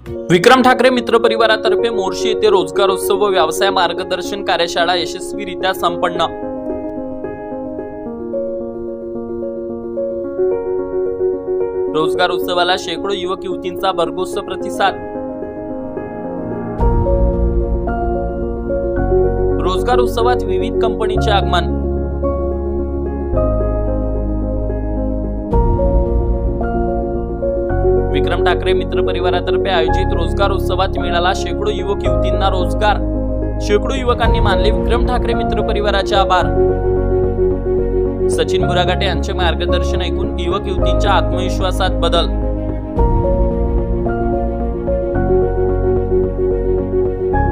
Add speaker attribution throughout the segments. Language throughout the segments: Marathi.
Speaker 1: विक्रम ठाकरे मित्र परिवारातर्फे मोर्शी येथे रोजगार उत्सव व व्यवसाय मार्गदर्शन कार्यशाळा यशस्वीरित्या संपन्न। रोजगार उत्सवाला शेकडो युवक युवतींचा भरघोस प्रतिसाद। रोजगार उत्सवात विविध कंपनीचे आगमन। विक्रम ठाकरे मित्र परिवारातर्फे आयोजित रोजगार उत्सवात मिळाला शेकडो युवक युवतींना रोजगार। शेकडो युवकांनी मानले विक्रम ठाकरे मित्र परिवाराचे आभार। सचिन बुरागाटे यांचे मार्गदर्शन ऐकून युवक युवतींच्या आत्मविश्वासात बदल।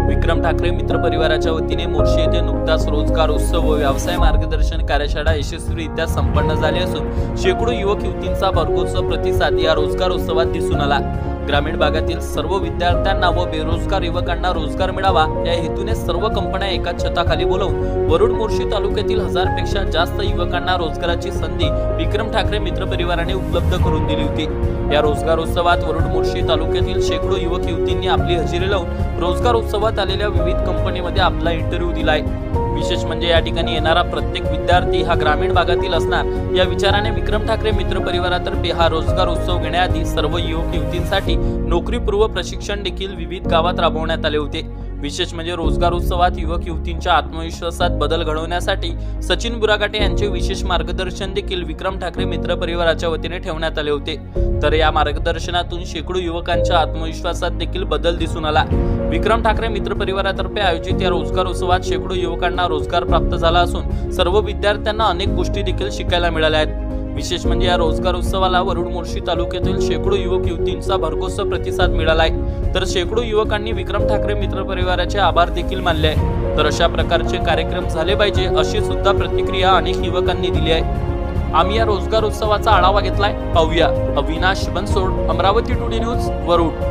Speaker 1: विक्रम ठाकरे मित्र परिवाराच्या वतीने मोर्शी येथे नुकताच रोजगार उत्सव व व्यवसाय मार्गदर्शन कार्यशाळा यशस्वीरित्या संपन्न झाली असून शेकडो युवक युवतींचा भरघोस प्रतिसाद या रोजगार उत्सवात दिसून आला। ग्रामीण भागातील सर्व विद्यार्थ्यांना व बेरोजगार युवकांना रोजगार मिळावा या हेतूने सर्व कंपन्या एकाच छताखाली बोलावून वरुड मोर्शी तालुक्यातील 1000 पेक्षा जास्त युवकांना रोजगाराची संधी विक्रम ठाकरे मित्र परिवाराने उपलब्ध करून दिली होती। या रोजगार उत्सवात वरुड मोर्शी तालुक्यातील शेकडो युवक युवतींनी आपली हजेरी लावून रोजगार उत्सवात आलेल्या विविध कंपनीमध्ये आपला इंटरव्ह्यू दिलाय। विशेष म्हणजे या ठिकाणी येणारा प्रत्येक विद्यार्थी हा ग्रामीण भागातील असणार या विचाराने विक्रम ठाकरे मित्र परिवारातर्फे हा रोजगार उत्सव घेण्याआधी सर्व युवक युवतींसाठी नोकरीपूर्व प्रशिक्षण देखील विविध गावात राबवण्यात आले होते। विशेष म्हणजे रोजगार उत्सवात युवक युवतींच्या आत्मविश्वासात बदल घडवण्यासाठी सचिन बुरागाटे यांचे विशेष मार्गदर्शन देखील विक्रम ठाकरे मित्र परिवाराच्या वतीने ठेवण्यात आले होते। तर या मार्गदर्शनातून शेकडो युवकांच्या आत्मविश्वासात देखील बदल दिसून आला। विक्रम ठाकरे मित्र परिवारातर्फे आयोजित या रोजगार उत्सवात शेकडो युवकांना रोजगार प्राप्त झाला असून सर्व विद्यार्थ्यांना अनेक गोष्टी देखील शिकायला मिळाल्या आहेत। विशेष म्हणजे या रोजगार उत्सवाला वरुड मोर्शी तालुक्यातील शेकडो युवक युवतींचा भरघोस प्रतिसाद मिळालाय। तर शेकडो युवकांनी विक्रम ठाकरे मित्र परिवाराचे आभार देखील मानले आहे। तर अशा प्रकारचे कार्यक्रम झाले पाहिजे अशी सुद्धा प्रतिक्रिया अनेक युवकांनी दिली आहे। आम्ही या रोजगार उत्सवाचा आढावा घेतलाय, पाहूया। Avinash Bansod, Amravati today news, Warud.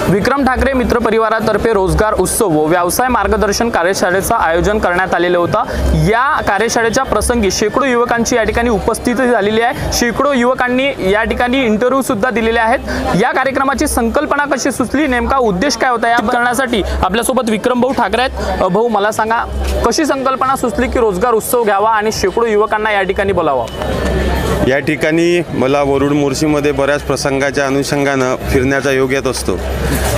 Speaker 1: विक्रम ठाकरे मित्र परिवारातर्फे रोजगार उत्सव व व्यवसाय मार्गदर्शन कार्यशाळेचं आयोजन करण्यात आलेलं होतं। या कार्यशाळेच्या प्रसंगी शेकडो युवकांची या ठिकाणी उपस्थिती झालेली आहे। शेकडो युवकांनी या ठिकाणी इंटरव्ह्यू सुद्धा दिलेले आहेत। या कार्यक्रमाची संकल्पना कशी सुचली, नेमका उद्देश काय होता, या करण्यासाठी आपल्यासोबत विक्रम भाऊ ठाकरे आहेत। भाऊ, मला सांगा, कशी संकल्पना सुचली की रोजगार उत्सव घ्यावा आणि शेकडो युवकांना या ठिकाणी बोलावं?
Speaker 2: या ठिकाणी मला वरुड मोर्शीमध्ये बऱ्याच प्रसंगाच्या अनुषंगानं फिरण्याचा योग येत असतो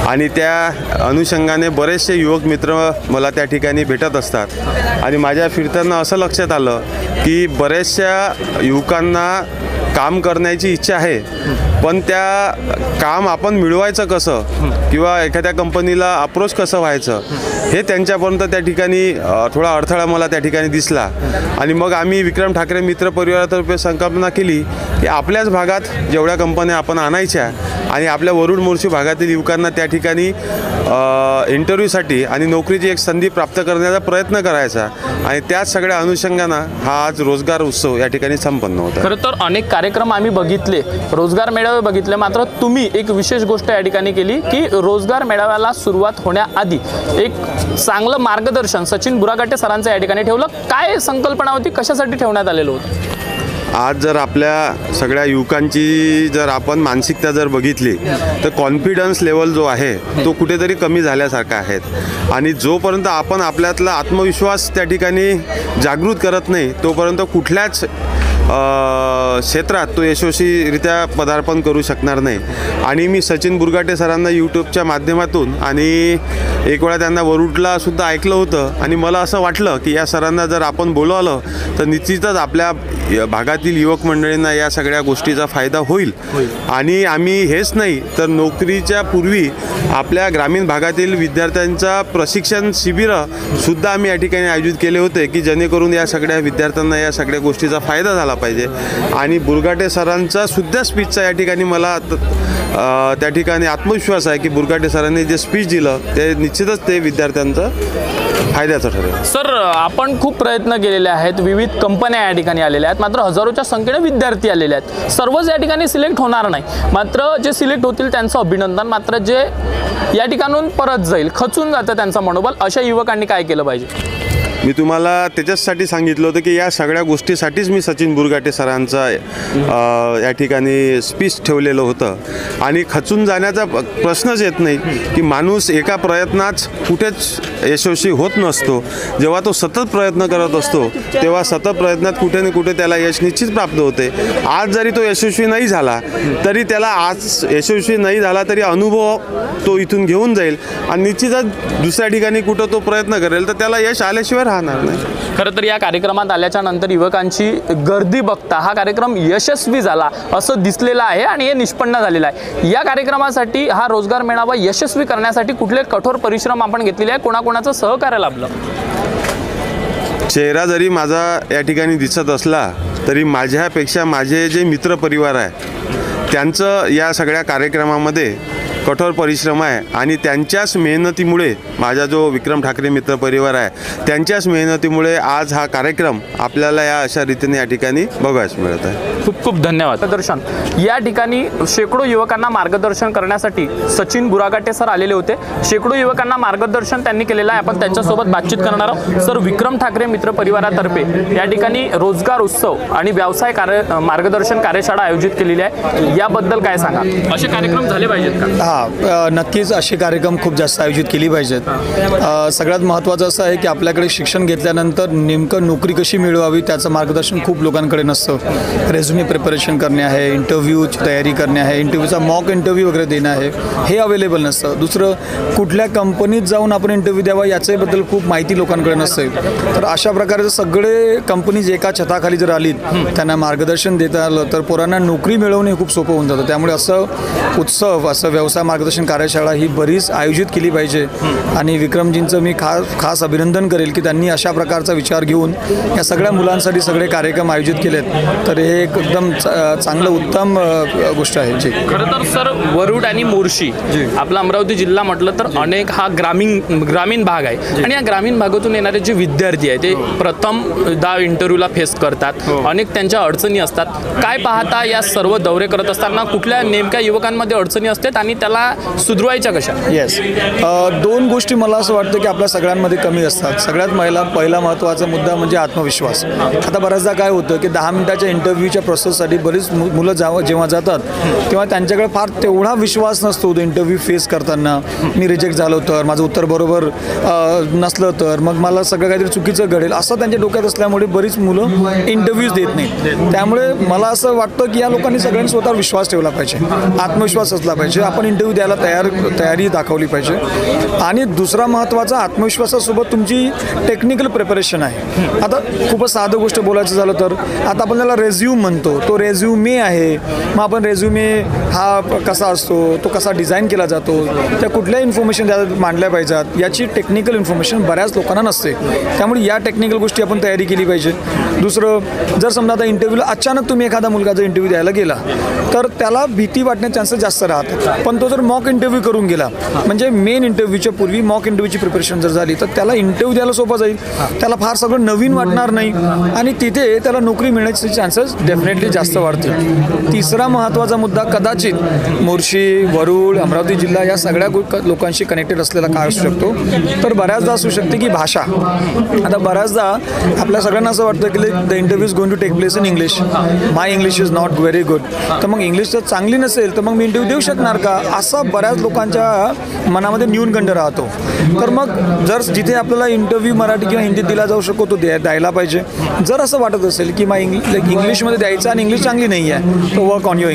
Speaker 2: आणि त्या अनुषंगाने बरेचसे युवक मित्र मला त्या ठिकाणी भेटत असतात आणि माझ्या फिरताना असं लक्षात आलं की बऱ्याचशा युवकांना काम करण्याची इच्छा आहे, पण त्या काम आपण मिळवायचं कसं किंवा एखाद्या कंपनीला अप्रोच कसं व्हायचं हे त्यांच्यापर्यंत त्या ठिकाणी थोडा अडथळा मला त्या ठिकाणी दिसला। आणि मग आम्ही विक्रम ठाकरे मित्र परिवारातर्फे संकल्पना केली की आपल्याच भागात जेवढ्या कंपन्या आपण आणायच्या आणि आपल्या वरुड मोर्शी भागातील युवकांना त्या ठिकाणी इंटरव्ह्यूसाठी आणि नोकरीची एक संधी प्राप्त करण्याचा प्रयत्न करायचा आणि त्याच सगळ्या अनुषंगानं हा आज रोजगार उत्सव या ठिकाणी संपन्न होता।
Speaker 1: खरं तर अनेक कार्यक्रम आम्ही बघितले, रोजगार मेळावे बघितले, मात्र तुम्ही एक विशेष गोष्ट या ठिकाणी केली की रोजगार मेळाव्याला सुरुवात होण्याआधी एक चांगलं मार्गदर्शन सचिन बुरागाटे सरांचं या ठिकाणी ठेवलं। काय संकल्पना होती, कशासाठी ठेवण्यात आलेलं होतं?
Speaker 2: आज जर आपल्या सगळ्या युवकांची जर आपण मानसिकता जर बघितली तर कॉन्फिडन्स लेवल जो आहे तो कुठेतरी कमी झाल्यासारखा आहे आणि जोपर्यंत आपण आपल्यातला आत्मविश्वास त्या ठिकाणी जागृत करत नाही तोपर्यंत कुठल्याच क्षेत्रात तो यशस्वीरित्या पदार्पण करू शकणार नाही। आणि मी सचिन बुरगाटे सरांना यूट्यूबच्या माध्यमातून आणि एक वेळा त्यांना वरुडला सुद्धा ऐकलं होतं आणि मला असं वाटलं की या सरांना जर आपण बोलवलं तर निश्चितच आपल्या भागातील युवक मंडळींना या सगळ्या गोष्टीचा फायदा होईल। आणि आम्ही हेच नाही तर नोकरीच्या पूर्वी आपल्या ग्रामीण भागातील विद्यार्थ्यांचा प्रशिक्षण शिबिरं सुद्धा आम्ही या ठिकाणी आयोजित केले होते की जेणेकरून या सगळ्या विद्यार्थ्यांना या सगळ्या गोष्टीचा फायदा झाला पाहिजे। आणि बुरगाटे सरांचा सुद्धा स्पीचचा या ठिकाणी मला त्या ठिकाणी आत्मविश्वास आहे की बुरगाटे सरांनी जे स्पीच दिलं ते निश्चितच ते विद्यार्थ्यांचं फायद्याचं ठरेल।
Speaker 1: सर, आपण खूप प्रयत्न केलेले आहेत, विविध कंपन्या या ठिकाणी आलेल्या आहेत, मात्र हजारोच्या संख्येने विद्यार्थी आलेले आहेत। सर्वच या ठिकाणी सिलेक्ट होणार नाही, मात्र जे सिलेक्ट होतील त्यांचं अभिनंदन, मात्र जे या ठिकाणून परत जाईल, खचून जातं त्यांचं मनोबल, अशा युवकांनी काय केलं पाहिजे?
Speaker 2: मी तुम्हाला त्याच्याचसाठी सांगितलं होतं की या सगळ्या गोष्टीसाठीच मी सचिन बुरघाटे सरांचा या ठिकाणी स्पीच ठेवलेलं होतं. आणि खचून जाण्याचा प्रश्नच येत नाही की माणूस एका प्रयत्नात कुठेच यशस्वी होत नसतो. जेव्हा तो सतत प्रयत्न करत असतो तेव्हा सतत प्रयत्नात कुठे ना कुठे त्याला यश निश्चित प्राप्त होते. आज जरी तो यशस्वी नाही झाला तरी त्याला आज यशस्वी नाही झाला तरी अनुभव तो इथून घेऊन जाईल आणि निश्चितच दुसऱ्या ठिकाणी कुठं तो प्रयत्न करेल तर त्याला यश आल्याशिवाय राहणार नाही.
Speaker 1: खरं तर या कार्यक्रमात आल्याच्या नंतर युवकांची गर्दी बघता हा कार्यक्रम यशस्वी झाला असं दिसलेलं आहे आणि हे निष्पन्न झालेलं आहे. या कार्यक्रमासाठी हा रोजगार मेळावा यशस्वी करण्यासाठी कुठले कठोर परिश्रम आपण घेतलेले आहे, कोणाकोणाचं सहकार्य लाभलं?
Speaker 2: चेहरा जरी माझा या ठिकाणी दिसत असला तरी माझ्यापेक्षा माझे जे मित्रपरिवार आहे त्यांचं या सगळ्या कार्यक्रमामध्ये कठोर परिश्रम आहे आणि त्यांच्याच मेहनतीमुळे माझा जो विक्रम ठाकरे मित्रपरिवार आहे त्यांच्याच मेहनतीमुळे आज हा कार्यक्रम आपल्याला या अशा रीतीने या ठिकाणी बघायला मिळत आहे.
Speaker 1: खूप खूप धन्यवाद. मार्गदर्शन या ठिकाणी शेकडो युवकांना मार्गदर्शन करण्यासाठी सचिन बुरागाटे सर आलेले होते. शेकडो युवकांना मार्गदर्शन त्यांनी केलेलं आहे. आपण त्यांच्यासोबत बातचीत करणार आहोत. सर, विक्रम ठाकरे मित्र परिवारातर्फे या ठिकाणी रोजगार उत्सव आणि व्यवसाय मार्गदर्शन कार्यशाळा आयोजित केलेली आहे, याबद्दल काय सांगा? असे कार्यक्रम झाले पाहिजेत का?
Speaker 3: नक्कीच असे कार्यक्रम खूप जास्त आयोजित केली पाहिजेत. सगळ्यात महत्त्वाचं असं आहे की आपल्याकडे शिक्षण घेतल्यानंतर नेमकं नोकरी कशी मिळवावी त्याचं मार्गदर्शन खूप लोकांकडे नसतं. रेझ्युमे प्रिपरेशन करणे आहे, इंटरव्ह्यूची तयारी करणे आहे, इंटरव्ह्यूचा मॉक इंटरव्ह्यू वगैरे देणं आहे, हे अवेलेबल नसतं. दुसरं, कुठल्या कंपनीत जाऊन आपण इंटरव्ह्यू द्यावा याच्याबद्दल खूप माहिती लोकांकडे नसते. तर अशा प्रकारे सगळे कंपनीज एका छताखाली जर आलीत, त्यांना मार्गदर्शन देता आलं तर पोरांना नोकरी मिळवणे हे खूप सोपं होऊन जातं. त्यामुळे असं उत्सव, असं व्यवसाय मार्गदर्शन कार्यशाळा ही बरीच आयोजित केली पाहिजे. आणि विक्रमजींचं मी खास अभिनंदन करेल की त्यांनी अशा प्रकारचा विचार घेऊन या सगळ्या मुलांसाठी सगळे कार्यक्रम आयोजित केलेत. तर हे एकदम चांगलं उत्तम गोष्ट आहे. जी
Speaker 1: खरं तर सर, वरुड आणि मोर्शी आपला अमरावती जिल्हा म्हटलं तर अनेक हा ग्रामीण भाग आहे आणि या ग्रामीण भागातून येणारे जे विद्यार्थी आहेत ते प्रथमदा इंटरव्ह्यूला फेस करतात. अनेक त्यांच्या अडचणी असतात. काय पाहता या सर्व दौरे करत असताना कुठल्या नेमक्या युवकांमध्ये अडचणी असतात आणि त्याला सुधरवायच्या कशा?
Speaker 3: येस, दोन गोष्टी मला असं वाटतं की आपल्या सगळ्यांमध्ये कमी असतात. सगळ्यात पहिला महत्त्वाचा मुद्दा म्हणजे आत्मविश्वास. आता बऱ्याचदा काय होतं की 10 मिनिटाच्या इंटरव्ह्यूच्या प्रोसेससाठी बरीच मुलं जेव्हा जातात तेव्हा त्यांच्याकडे फार तेवढा विश्वास नसतो. तो इंटरव्ह्यू फेस करताना मी रिजेक्ट झालो तर, माझं उत्तर बरोबर नसलं तर, मग मला सगळं काहीतरी चुकीचं घडेल असं त्यांच्या डोक्यात असल्यामुळे बरीच मुलं इंटरव्ह्यूज देत नाहीत. त्यामुळे मला असं वाटतं की या लोकांनी सगळ्यांनी स्वतःवर विश्वास ठेवला पाहिजे, आत्मविश्वास असला पाहिजे. आपण इंटरव्ह्यू द्यायला तयारी दाखवली पाहिजे. आणि दुसरा महत्त्वाचा, आत्मविश्वासासोबत तुमची टेक्निकल प्रिपरेशन आहे. आता खूपच साधं गोष्ट बोलायचं झालं तर आता आपण त्याला रेझ्यूम म्हणतो, तो रेझ्युमे आहे. मग आपण रेझ्युमे हा कसा असतो, तो कसा डिझाईन केला जातो, त्या कुठल्या इन्फॉर्मेशन त्यात मांडल्या पाहिजेत याची टेक्निकल इन्फॉर्मेशन बऱ्याच लोकांना नसते. त्यामुळे या टेक्निकल गोष्टी आपण तयारी केली पाहिजे. दुसरं, जर समजा आता इंटरव्ह्यूला अचानक तुम्ही एखादा मुलगा जर इंटरव्ह्यू द्यायला गेला तर त्याला भीती वाटण्याचे चान्सेस जास्त राहतात. पण तो जर मॉक इंटरव्ह्यू करून गेला, म्हणजे मेन इंटरव्ह्यूच्या पूर्वी मॉक इंटरव्ह्यूची प्रिपरेशन जर झाली तर त्याला इंटरव्ह्यू द्यायला सोपं जाईल. त्याला फार सगळं नवीन वाटणार नाही आणि तिथे त्याला नोकरी मिळण्याचे चान्सेस डेफिनेटली जास्त वाढतील. तिसरा महत्त्वाचा मुद्दा, कदाचित मोर्शी, वरुड, अमरावती जिल्हा या सगळ्या लोकांशी कनेक्टेड असलेला काय असू शकतो, तर बऱ्याचदा असू शकते की भाषा. आता बऱ्याचदा आपल्या सगळ्यांना असं वाटतं की the interview is going to take place in English, my English is not very good. तर मग इंग्लिश जर चांगली नसेल तर मग मी इंटरव्ह्यू देऊ शकणार का, असा बऱ्याच लोकांच्या मनामध्ये न्यूनगंड राहतो. तर मग जर जिथे आपल्याला इंटरव्ह्यू मराठी किंवा हिंदीत दिला जाऊ शकतो तो द्यायला पाहिजे. जर असं वाटत असेल की मग इंग्लिशमध्ये द्यायचं आणि इंग्लिश चांगली नाही आहे, तर वर्क ऑन युअर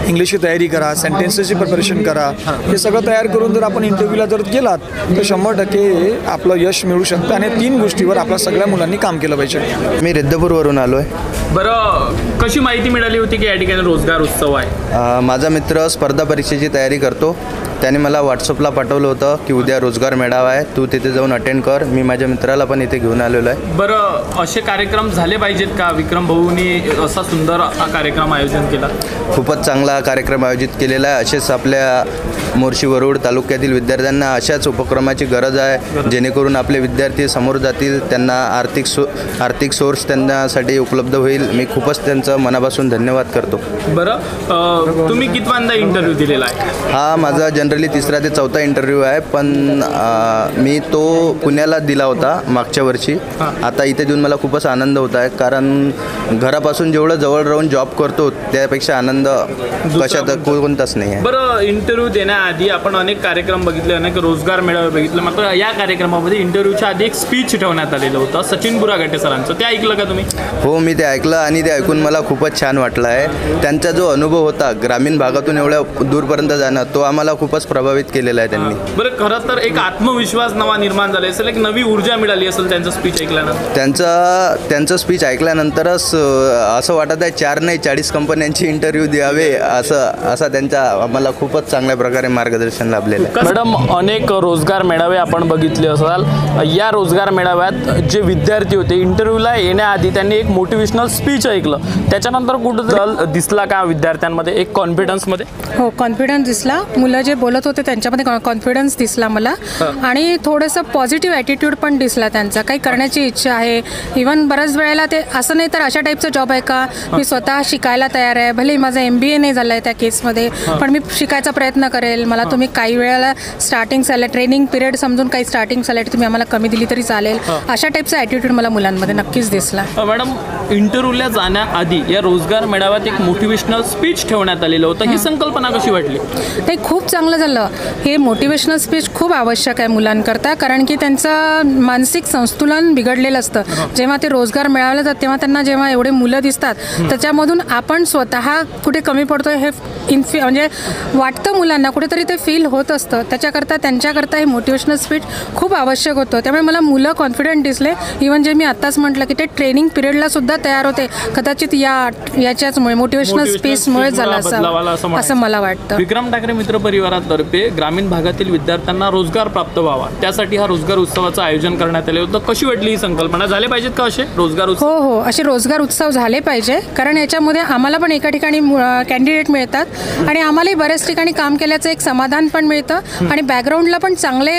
Speaker 3: इंग्लिशची तयारी करा, सेंटेन्सेसची प्रिपरेशन करा. हे सगळं तयार करून जर आपण इंटरव्ह्यूला जर गेलात तर 100% आपलं यश मिळू शकतं. आणि 3 गोष्टीवर आपल्या सगळ्या मुलांनी काम केलं पाहिजे.
Speaker 4: मी रिद्धपूरवरून आलो आहे.
Speaker 1: बरं, कशी माहिती मिळाली होती की या ठिकाणी रोजगार उत्सव आहे?
Speaker 4: माझा मित्र स्पर्धा परीक्षेची तयारी करतो, त्याने मला व्हॉट्सअपला पाठवलं होतं की उद्या रोजगार मेळावा आहे, तू तिथे जाऊन अटेंड कर. मी माझ्या मित्राला पण इथे घेऊन आलेलो आहे.
Speaker 1: बरं, असे कार्यक्रम झाले पाहिजेत का? विक्रम भाऊंनी असा सुंदर कार्यक्रम आयोजन केला.
Speaker 4: खूपच चांगला कार्यक्रम आयोजित केलेला आहे. असेच आपल्या मोर्शी वरुड तालुक्यातील विद्यार्थ्यांना अशाच उपक्रमाची गरज आहे, जेणेकरून आपले विद्यार्थी समोर जातील, त्यांना आर्थिक सोर्स त्यांच्यासाठी उपलब्ध होईल. मी खूपच त्यांचं मनापासून धन्यवाद करतो.
Speaker 1: बरं, तुम्ही कितवांदा इंटरव्ह्यू दिलेला आहे?
Speaker 4: हा माझा जनरली 3रा ते 4था इंटरव्ह्यू आहे, पण मी तो पुण्याला दिला होता मागच्या वर्षी. आता इथे देऊन मला खूपच आनंद होत आहे, कारण घरापासून जेवढं जवळ राहून जॉब करतो त्यापेक्षा आनंद कशात कोणताच नाही आहे.
Speaker 1: बरं, इंटरव्ह्यू देण्याआधी आपण अनेक कार्यक्रम बघितले, अनेक रोजगार मेळावे बघितले, मात्र या कार्यक्रमामध्ये इंटरव्ह्यूच्या आधी एक स्पीच ठेवण्यात आलेलं होतं सचिन बुरागटे सरांचं. ते ऐकलं का तुम्ही?
Speaker 4: हो, मी ते ऐकलं आणि ते ऐकून मला खूपच छान वाटलं आहे. त्यांचा जो अनुभव होता ग्रामीण भागातून एवढ्या दूरपर्यंत जाणं, तो आम्हाला खूपच प्रभावित केलेला आहे त्यांनी.
Speaker 1: बरं, खरं तर एक आत्मविश्वास नवा निर्माण झाला असेल, एक नवी ऊर्जा मिळाली असेल त्यांचं स्पीच ऐकल्यानंतर.
Speaker 4: त्यांचं स्पीच ऐकल्यानंतरच असं वाटत आहे 4 नाही 40 कंपन्यांची इंटरव्ह्यू द्यावे, असा त्यांचा आम्हाला खूपच चांगल्या प्रकारे मार्गदर्शन लाभलेलं आहे.
Speaker 1: मॅडम, अनेक रोजगार मेळावे आपण बघितले असाल. या रोजगार मेळाव्यात जे विद्यार्थी होते, इंटरव्ह्यूला येण्याआधी त्यांनी एक मोटिवेशनल स्पीच ऐकलं, त्याच्यानंतर कुठं दिसला का विद्यार्थ्यांमध्ये एक कॉन्फिडन्समध्ये?
Speaker 5: हो, कॉन्फिडन्स दिसला. मुलं जे बोलत होते त्यांच्यामध्ये कॉन्फिडन्स दिसला मला, आणि थोडंसं पॉझिटिव्ह ॲटिट्यूड पण दिसला त्यांचा. काही करण्याची इच्छा आहे. इव्हन बऱ्याच वेळेला ते असं नाही तर अशा टाईपचं जॉब आहे का, मी स्वतः शिकायला तयार आहे, भले माझा MBA नाही झालं आहे त्या केसमध्ये, पण मी शिकायचा प्रयत्न करेल. मला तुम्ही काही वेळेला स्टार्टिंग सॅलरी, ट्रेनिंग पिरियड समजून काही स्टार्टिंग सॅलरी तुम्ही आम्हाला कमी दिली तरी चालेल, अशा टाईपचा ॲटिट्यूड मला मुलांमध्ये नक्कीच दिसला.
Speaker 1: मॅडम, इंटरव्ह्यूला जाण्याआधी या रोजगार मेळाव्यात एक मोटिवेशनल स्पीच ठेवण्यात आलेलं होतं. ही संकल्पना कशी वाटली?
Speaker 5: नाही, खूप चांगलं झालं. हे मोटिवेशनल स्पीच खूप आवश्यक आहे मुलांकरता, कारण की त्यांचं मानसिक संतुलन बिघडलेलं असतं. जेव्हा ते रोजगार मिळाले जातात तेव्हा त्यांना जेव्हा एवढे मुलं दिसतात त्याच्यामधून आपण स्वतः कुठे कमी पडतोय हे म्हणजे वाटतं मुलांना, कुठेतरी ते फील होत असतं. त्याच्याकरता त्यांच्याकरता हे मोटिवेशनल स्पीच खूप आवश्यक होतं. त्यामुळे मला मुलं कॉन्फिडंट दिसले. इव्हन जे मी आत्ताच म्हटलं की ते ट्रेनिंग पिरियडला सुद्धा तयार होते, कदाचित याच्याचमुळे मोटिवेशनल स्पीचमुळे झालं असं मला वाटतं.
Speaker 1: विक्रम ठाकरे मित्र परिवारातर्फे ग्रामीण भागातील विद्यार्थ्यांना रोजगार प्राप्त व्हावा त्यासाठी हा रोजगार उत्सवाचं आयोजन करण्यात आलं होतं. कशी वाटली ही संकल्पना? झाले पाहिजेत का असे रोजगार उत्सव?
Speaker 5: हो, असे रोजगार उत्सव झाले पाहिजे, कारण याच्यामध्ये आम्हाला पण एका ठिकाणी कॅन्डिडेट मिळतात आणि आम्हालाही बऱ्याच ठिकाणी काम केल्याचं एक समाधान पण मिळतं, आणि बॅकग्राऊंडला पण चांगले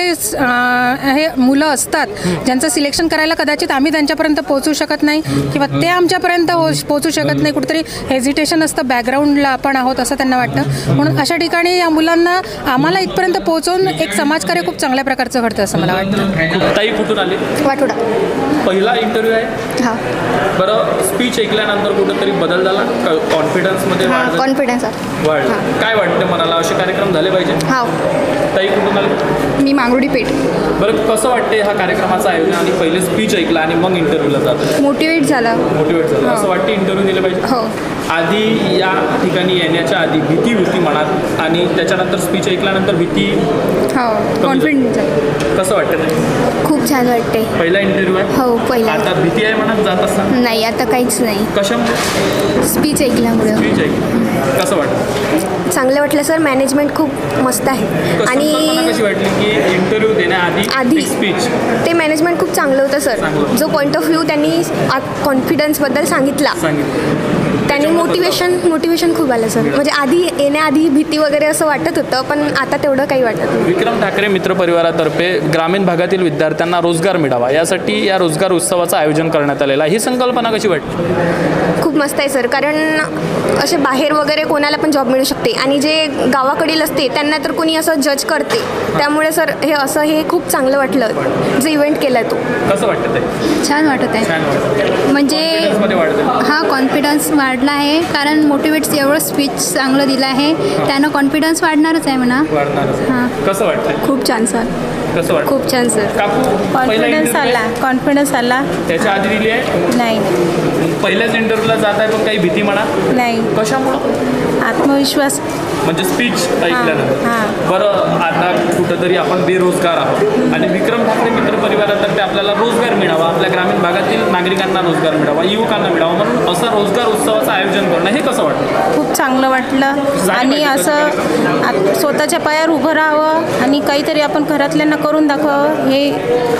Speaker 5: हे मुलं असतात ज्यांचं सिलेक्शन करायला कदाचित आम्ही त्यांच्यापर्यंत पोहोचू शकत नाही किंवा ते आमच्यापर्यंत पोहोचू शकत नाही. कुठेतरी हेजिटेशन असतं, बॅकग्राऊंडला आपण आहोत असं त्यांना वाटतं. म्हणून अशा ठिकाणी या मुलांना आम्हाला इथपर्यंत पोहोचवून एक समाजकार्य खूप चांगल्या प्रकारचं घडतं असं मला वाटतं.
Speaker 1: ताई कुठून आले?
Speaker 6: वाटोडा.
Speaker 1: पहिला इंटरव्ह्यू आहे?
Speaker 6: हां.
Speaker 1: बरं, स्पीच ऐकल्यानंतर कुठंतरी बदल झाला? कॉन्फिडन्समध्ये
Speaker 6: कॉन्फिडन्स
Speaker 1: वाढलं? काय वाटतं मनाला, असे कार्यक्रम झाले पाहिजे?
Speaker 6: हां.
Speaker 1: ताई कुठून आले?
Speaker 6: मी मांगरुडी पेठ.
Speaker 1: बरं, कसं वाटते हा कार्यक्रमाचं आयोजन आणि पहिले स्पीच ऐकलं आणि मग इंटरव्ह्यूला जातं?
Speaker 6: मोटिवेट झालं.
Speaker 1: असं वाटतं इंटरव्ह्यू दिले पाहिजे?
Speaker 6: हो.
Speaker 1: आधी या ठिकाणी येण्याच्या आधी भीती होती मनात, आणि त्याच्यानंतर स्पीच ऐकल्यानंतर भीती
Speaker 6: हो, कॉन्फिडन्स झालं.
Speaker 1: कसं वाटतं ते?
Speaker 6: खूप छान वाटते.
Speaker 1: पहिला इंटरव्ह्यू आहे?
Speaker 6: हो, पहिला.
Speaker 1: आता भीती आहे मनात जात असताना?
Speaker 6: नाही, आता काहीच नाही.
Speaker 1: कशामुळे?
Speaker 6: स्पीच ऐकल्यामुळे.
Speaker 1: स्पीच ऐकलं. कसं वाटतं?
Speaker 6: चांगलं वाटलं सर. मॅनेजमेंट खूप मस्त आहे. आणि
Speaker 1: कशी वाटली की इंटरव्ह्यू देण्याआधी स्पीच?
Speaker 6: ते मॅनेजमेंट खूप चांगलं होतं सर. जो पॉईंट ऑफ व्ह्यू त्यांनी कॉन्फिडन्सबद्दल सांगितला, त्यांनी मोटिवेशन खूप आलं सर. म्हणजे आधी येण्याआधी भीती वगैरे असं वाटत होतं, पण आता तेवढं काही वाटत नाही.
Speaker 1: विक्रम ठाकरे मित्र परिवारातर्फे ग्रामीण भागातील विद्यार्थ्यांना रोजगार मिळावा यासाठी या रोजगार उत्सवाचं आयोजन करण्यात आलेलं आहे. ही संकल्पना कशी वाटते?
Speaker 6: खूप मस्त आहे सर, कारण असे बाहेर वगैरे कोणाला पण जॉब मिळू शकते, आणि जे गावाकडील असते त्यांना तर कोणी असं जज करते. त्यामुळे सर हे खूप चांगलं वाटलं जे इव्हेंट केला तो.
Speaker 1: कसं वाटतं ते?
Speaker 6: छान वाटत आहे. म्हणजे हा कॉन्फिडन्स वाढला आहे, कारण मोटिवेट एवढं स्पीच चांगलं दिलं आहे, त्यानं कॉन्फिडन्स वाढणारच आहे म्हणा.
Speaker 1: हां. कसं वाटतं?
Speaker 6: खूप छान सर.
Speaker 1: कसं वाटतं?
Speaker 6: खूप छान सर.
Speaker 5: कॉन्फिडन्स आला.
Speaker 1: त्याच्या आधी दिली आहे?
Speaker 5: नाही.
Speaker 1: पहिल्याच इंटरव्ह्यूला जात आहे, पण काही भीती म्हणा?
Speaker 5: नाही.
Speaker 1: कशामुळं?
Speaker 5: आत्मविश्वास.
Speaker 1: म्हणजे स्पीच ऐकल्यानंतर. बरं, आता कुठंतरी आपण बेरोजगार आहोत आणि विक्रम ठाकरे मित्र परिवारातर्फे आपल्याला रोजगार मिळावा, आपल्या ग्रामीण भागातील नागरिकांना रोजगार मिळावा, युवकांना मिळावा, म्हणून असं रोजगार उत्सवाचं आयोजन करणं हे कसं वाटतं?
Speaker 5: खूप चांगलं वाटलं, आणि असं स्वतःच्या पायावर उभं राहावं आणि काहीतरी आपण घरातल्यांना करून दाखवावं, हे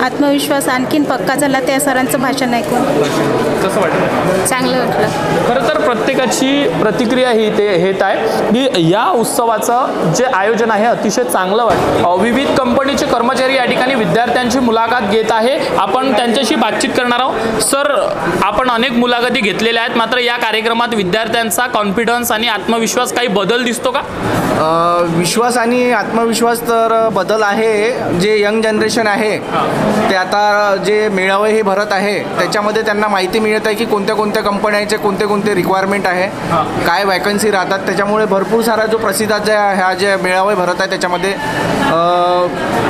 Speaker 5: आत्मविश्वास आणखीन पक्का झाला त्या सरांचं भाषण ऐकून.
Speaker 1: कसं वाटतं?
Speaker 5: चांगलं वाटलं.
Speaker 1: खरं तर प्रत्येकाची प्रतिक्रिया ही ते हेत आहे की या उत्सवाचं जे आयोजन आहे अतिशय चांगलं वाटतं. विविध कंपनीचे कर्मचारी या ठिकाणी विद्यार्थ्यांची मुलाखत घेत आहे. आपण त्यांच्याशी बातचीत करणार विचारणार आहोत. सर, आपण अनेक मुलाखती घेतलेल्या आहेत, मात्र या कार्यक्रमात विद्यार्थ्यांचा कॉन्फिडन्स आणि आत्मविश्वास काही बदल दिसतो का?
Speaker 7: विश्वास आणि आत्मविश्वास तर बदल आहे. जे यंग जनरेशन आहे ते आता जे मेळावे हे भरत आहे त्याच्यामध्ये त्यांना माहिती मिळत आहे की कोणत्या कोणत्या कंपन्यांचे कोणते कोणते रिक्वायरमेंट आहे, काय वॅकन्सी राहतात. त्याच्यामुळे भरपूर सारा जो प्रसिद्ध ह्या जे मेळावे भरत आहे त्याच्यामध्ये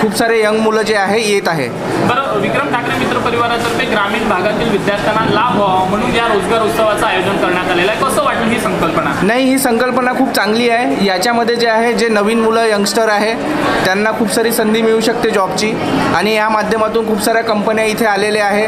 Speaker 7: खूप सारे यंग मुलं जे आहे येत आहे.
Speaker 1: बरं, विक्रम ठाकरे मित्र परिवारातर्फे ग्रामीण भागातील विद्यार्थ्यांना लाभ व्हावा म्हणून या रोजगार उत्सवाचं आयोजन करण्यात आलेलं आहे. कसं वाटलं ही संकल्पना?
Speaker 7: नाही, ही संकल्पना खूप चांगली आहे. याच्यामध्ये जे आहे जे नवीन मुलं यंगस्टर आहे त्यांना खूप सारी संधी मिळू शकते जॉबची, आणि या माध्यमातून खूप साऱ्या कंपन्या इथे आलेल्या आहे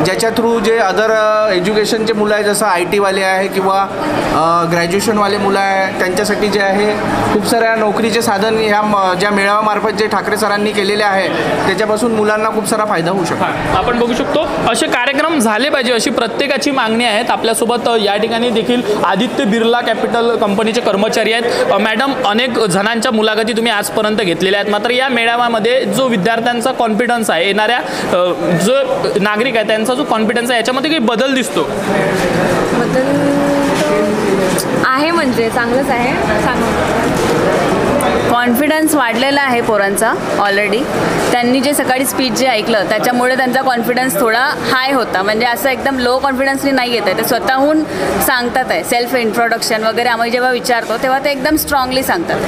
Speaker 7: ज्याच्या थ्रू जे अदर एज्युकेशनचे मुलं आहे जसं IT वाले आहे किंवा ग्रॅज्युएशनवाले मुलं आहे त्यांच्यासाठी जे आहे खूप साऱ्या नोकरीचे साधन ह्या ज्या मेळाव्यामार्फत जे ठाकरे सरांनी केलेले आहे त्याच्यापासून मुलांना खूप सारा फायदा होऊ शकतो.
Speaker 1: आपण बघू शकतो असे कार्यक्रम झाले पाहिजे अशी प्रत्येकाची मागणी आहे. आपल्यासोबत या ठिकाणी देखील आदित्य बिर्ला कॅपिटल कंपनीचे कर्मचारी आहेत. मॅडम, अनेक जणांच्या मुलाखती तुम्ही आजपर्यंत घेतलेल्या आहेत, मात्र या मेळाव्यामध्ये जो विद्यार्थ्यांचा कॉन्फिडन्स आहे, येणाऱ्या जो नागरिक आहे त्यांचा जो कॉन्फिडन्स आहे याच्यामध्ये काही बदल दिसतो?
Speaker 6: बदल आहे म्हणजे चांगलंच आहे.
Speaker 8: कॉन्फिडन्स वाढलेला आहे पोरांचा ऑलरेडी. त्यांनी जे सकाळी स्पीच जे ऐकलं त्याच्यामुळे त्यांचा कॉन्फिडन्स थोडा हाय होता. म्हणजे असं एकदम लो कॉन्फिडन्सनी नाही येत आहे, ते स्वतःहून सांगतात आहे. सेल्फ इंट्रोडक्शन वगैरे आम्ही जेव्हा विचारतो तेव्हा ते एकदम स्ट्रॉंगली सांगतात.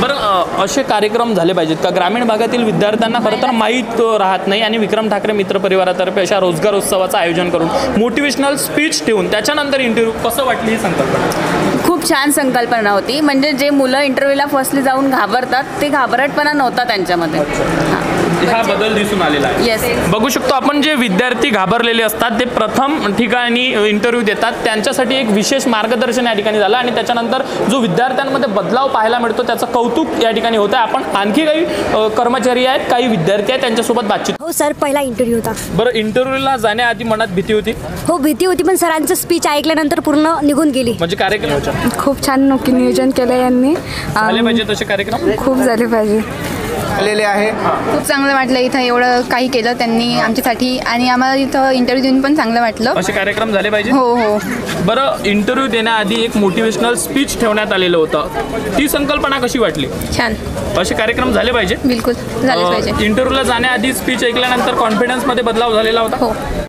Speaker 1: बरं, असे कार्यक्रम झाले पाहिजेत का? ग्रामीण भागातील विद्यार्थ्यांना खरं तर माहीत राहत नाही, आणि विक्रम ठाकरे मित्र परिवारातर्फे अशा रोजगार उत्सवाचं आयोजन करून मोटिवेशनल स्पीच ठेवून त्याच्यानंतर इंटरव्ह्यू, कसं वाटली ही संकल्पना?
Speaker 8: खूप छान संकल्पना होती. म्हणजे जे मुलं इंटरव्ह्यूला फर्स्टली जाऊन घाबरतात ते घाबरटपणा नव्हता त्यांच्यामध्ये.
Speaker 1: हा बदल दिसून आलेला आहे.
Speaker 8: येस,
Speaker 1: बघू शकतो आपण जे विद्यार्थी घाबरलेले असतात ते प्रथम ठिकाणी इंटरव्ह्यू देतात, त्यांच्यासाठी एक विशेष मार्गदर्शन या ठिकाणी झालं, आणि त्याच्यानंतर जो विद्यार्थ्यांमध्ये बदलाव पाहायला मिळतो त्याचं कौतुक या ठिकाणी होतं. आपण आणखी काही कर्मचारी आहेत, काही विद्यार्थी आहेत, त्यांच्यासोबत बातचीत.
Speaker 9: हो सर, पहिला इंटरव्ह्यू होता.
Speaker 1: बरं, इंटरव्ह्यूला जाण्याआधी मनात भीती होती?
Speaker 9: हो, भीती होती, पण सरांचं स्पीच ऐकल्यानंतर पूर्ण निघून गेली.
Speaker 1: म्हणजे कार्यक्रम
Speaker 6: खूप छान नियोजन केलं यांनी.
Speaker 1: झाले पाहिजे तसे कार्यक्रम
Speaker 6: खूप झाले पाहिजे.
Speaker 7: आलेले आहे.
Speaker 10: खूप चांगलं वाटलं इथं एवढं काही केलं त्यांनी आमच्यासाठी, आणि आम्हाला इथं इंटरव्ह्यू देऊन पण चांगलं वाटलं.
Speaker 1: असे कार्यक्रम झाले पाहिजे.
Speaker 10: हो हो.
Speaker 1: बरं, इंटरव्ह्यू देण्याआधी एक मोटिवेशनल स्पीच ठेवण्यात आलेलं होतं, ती संकल्पना कशी वाटली?
Speaker 10: छान.
Speaker 1: असे कार्यक्रम झाले पाहिजे.
Speaker 10: बिलकुल झाले पाहिजे.
Speaker 1: इंटरव्ह्यूला जाण्याआधी स्पीच ऐकल्यानंतर कॉन्फिडन्समध्ये बदलाव झालेला होता?
Speaker 10: हो.